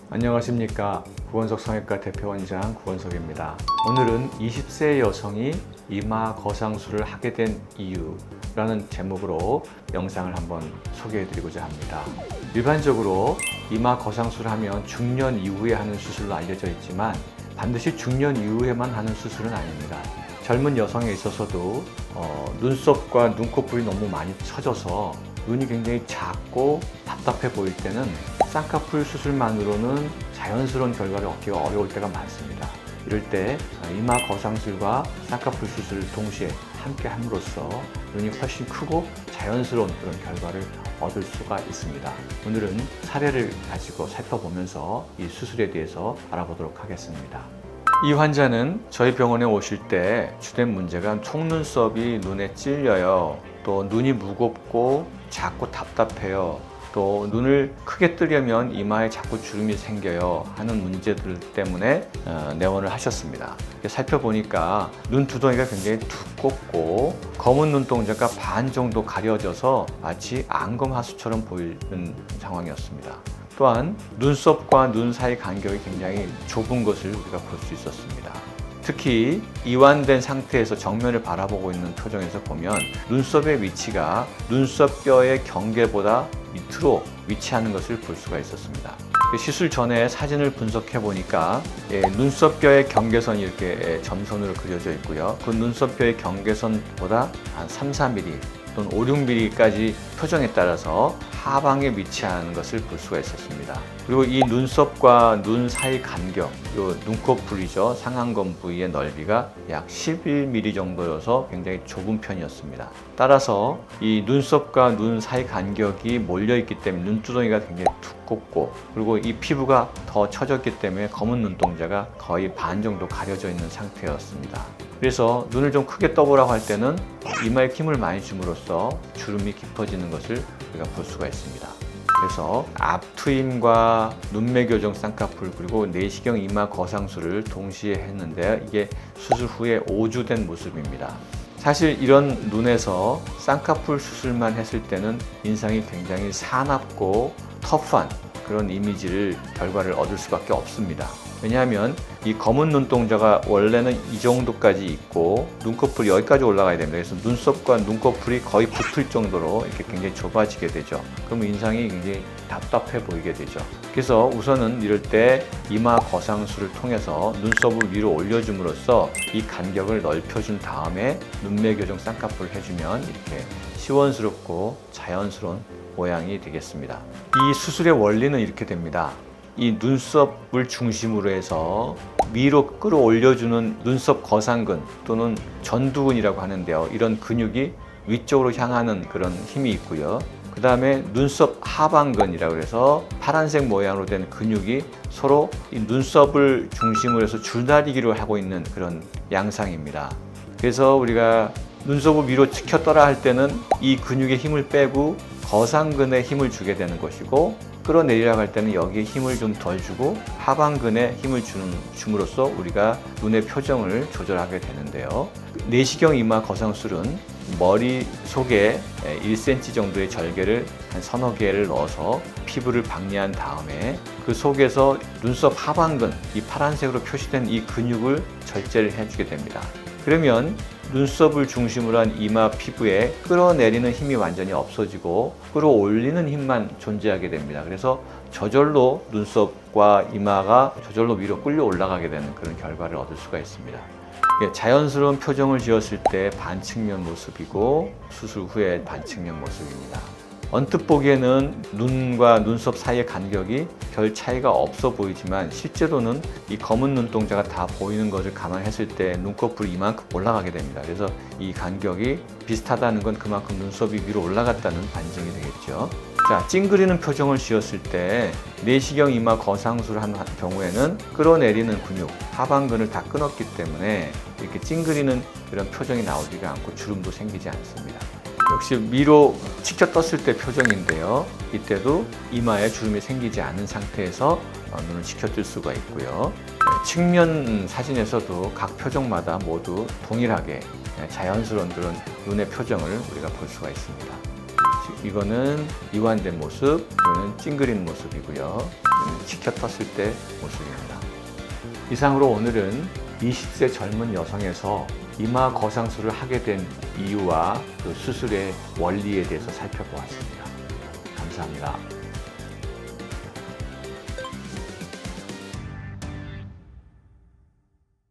안녕하십니까. 구원석 성형외과 대표원장 구원석입니다. 오늘은 20세 여성이 이마 거상술을 하게 된 이유라는 제목으로 영상을 한번 소개해 드리고자 합니다. 일반적으로 이마 거상술을 하면 중년 이후에 하는 수술로 알려져 있지만 반드시 중년 이후에만 하는 수술은 아닙니다. 젊은 여성에 있어서도 눈썹과 눈꺼풀이 너무 많이 처져서 눈이 굉장히 작고 답답해 보일 때는 쌍꺼풀 수술만으로는 자연스러운 결과를 얻기가 어려울 때가 많습니다. 이럴 때 이마 거상술과 쌍꺼풀 수술을 동시에 함께 함으로써 눈이 훨씬 크고 자연스러운 그런 결과를 얻을 수가 있습니다. 오늘은 사례를 가지고 살펴보면서 이 수술에 대해서 알아보도록 하겠습니다. 이 환자는 저희 병원에 오실 때 주된 문제가 속눈썹이 눈에 찔려요. 또 눈이 무겁고 작고 답답해요. 또 눈을 크게 뜨려면 이마에 자꾸 주름이 생겨요 하는 문제들 때문에 내원을 하셨습니다. 살펴보니까 눈두덩이가 굉장히 두껍고 검은 눈동자가 반 정도 가려져서 마치 안검하수처럼 보이는 상황이었습니다. 또한 눈썹과 눈 사이 간격이 굉장히 좁은 것을 우리가 볼 수 있었습니다. 특히 이완된 상태에서 정면을 바라보고 있는 표정에서 보면 눈썹의 위치가 눈썹뼈의 경계보다 밑으로 위치하는 것을 볼 수가 있었습니다. 시술 전에 사진을 분석해 보니까 눈썹뼈의 경계선이 이렇게 점선으로 그려져 있고요. 그 눈썹뼈의 경계선보다 한 3, 4mm 또는 5, 6mm까지 표정에 따라서 하방에 위치하는 것을 볼 수가 있었습니다. 그리고 이 눈썹과 눈 사이 간격, 이 눈꺼풀이죠. 상안검 부위의 넓이가 약 11mm 정도여서 굉장히 좁은 편이었습니다. 따라서 이 눈썹과 눈 사이 간격이 몰려있기 때문에 눈두덩이가 굉장히 두껍고 그리고 이 피부가 더 처졌기 때문에 검은 눈동자가 거의 반 정도 가려져 있는 상태였습니다. 그래서 눈을 좀 크게 떠보라고 할 때는 이마에 힘을 많이 줌으로써 주름이 깊어지는 것을 우리가 볼 수가 있습니다. 그래서 앞트임과 눈매 교정 쌍꺼풀 그리고 내시경 이마 거상술을 동시에 했는데 이게 수술 후에 5주 된 모습입니다. 사실 이런 눈에서 쌍꺼풀 수술만 했을 때는 인상이 굉장히 사납고 터프한 그런 결과를 얻을 수밖에 없습니다. 왜냐하면 이 검은 눈동자가 원래는 이 정도까지 있고 눈꺼풀이 여기까지 올라가야 됩니다. 그래서 눈썹과 눈꺼풀이 거의 붙을 정도로 이렇게 굉장히 좁아지게 되죠. 그러면 인상이 굉장히 답답해 보이게 되죠. 그래서 우선은 이럴 때 이마 거상술을 통해서 눈썹을 위로 올려줌으로써 이 간격을 넓혀준 다음에 눈매 교정 쌍꺼풀을 해주면 이렇게 시원스럽고 자연스러운 모양이 되겠습니다. 이 수술의 원리는 이렇게 됩니다. 이 눈썹을 중심으로 해서 위로 끌어올려주는 눈썹 거상근 또는 전두근이라고 하는데요. 이런 근육이 위쪽으로 향하는 그런 힘이 있고요. 그 다음에 눈썹 하방근이라고 해서 파란색 모양으로 된 근육이 서로 이 눈썹을 중심으로 해서 줄다리기로 하고 있는 그런 양상입니다. 그래서 우리가 눈썹을 위로 치켜 떠라 할 때는 이 근육의 힘을 빼고 거상근에 힘을 주게 되는 것이고 끌어내리라고 할 때는 여기에 힘을 좀 덜 주고 하방근에 힘을 줌으로써 우리가 눈의 표정을 조절하게 되는데요. 내시경 이마 거상술은 머리 속에 1cm 정도의 절개를 한 서너 개를 넣어서 피부를 박리한 다음에 그 속에서 눈썹 하방근, 이 파란색으로 표시된 이 근육을 절제를 해주게 됩니다. 그러면 눈썹을 중심으로 한 이마 피부에 끌어내리는 힘이 완전히 없어지고 끌어올리는 힘만 존재하게 됩니다. 그래서 저절로 눈썹과 이마가 저절로 위로 끌려 올라가게 되는 그런 결과를 얻을 수가 있습니다. 자연스러운 표정을 지었을 때 반측면 모습이고 수술 후에 반측면 모습입니다. 언뜻 보기에는 눈과 눈썹 사이의 간격이 별 차이가 없어 보이지만 실제로는 이 검은 눈동자가 다 보이는 것을 감안했을 때 눈꺼풀이 이만큼 올라가게 됩니다. 그래서 이 간격이 비슷하다는 건 그만큼 눈썹이 위로 올라갔다는 반증이 되겠죠. 자, 찡그리는 표정을 지었을 때 내시경 이마 거상술을 한 경우에는 끌어내리는 근육, 하방근을 다 끊었기 때문에 이렇게 찡그리는 그런 표정이 나오지가 않고 주름도 생기지 않습니다. 역시 위로 치켜 떴을 때 표정인데요. 이때도 이마에 주름이 생기지 않은 상태에서 눈을 치켜 뜰 수가 있고요. 측면 사진에서도 각 표정마다 모두 동일하게 자연스러운 그런 눈의 표정을 우리가 볼 수가 있습니다. 이거는 이완된 모습, 이거는 찡그린 모습이고요. 이거는 치켜 떴을 때 모습입니다. 이상으로 오늘은 20세 젊은 여성에서 이마 거상술을 하게 된 이유와 그 수술의 원리에 대해서 살펴보았습니다. 감사합니다.